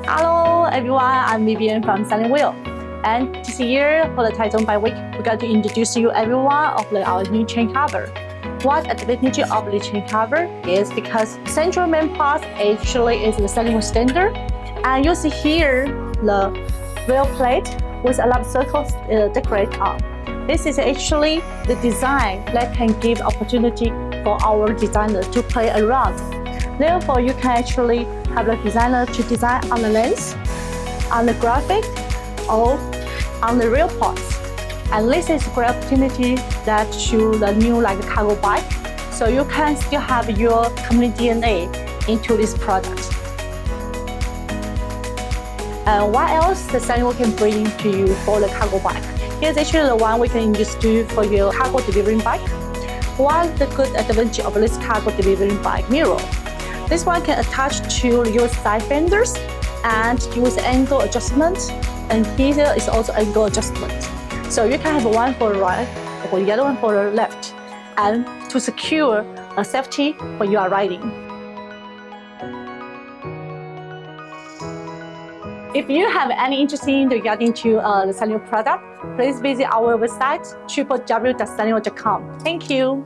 Hello everyone, I'm Vivian from Sunnywheel. And this year for the Taichung Bike Week, we're going to introduce you everyone of our new chain cover. What advantage of the chain cover is because central main part actually is the Sunnywheel standard. And you see here the wheel plate with a lot of circles decorated on. This is actually the design that can give opportunity for our designer to play around. Therefore, you can actually have the designer to design on the lens, on the graphic, or on the real parts. And this is a great opportunity that show the new cargo bike, so you can still have your company DNA into this product. And what else the Sunnywheel can bring to you for the cargo bike? Here's actually the one we can use for your cargo delivering bike. One the good advantage of this cargo delivering bike mirror. This one can attach to your side fenders and use angle adjustment, and here is also angle adjustment. So you can have one for the right or the other one for the left, and to secure a safety when you are riding. If you have any interest regarding to the Sunnywheel product, please visit our website www.sunnywheel.com. Thank you.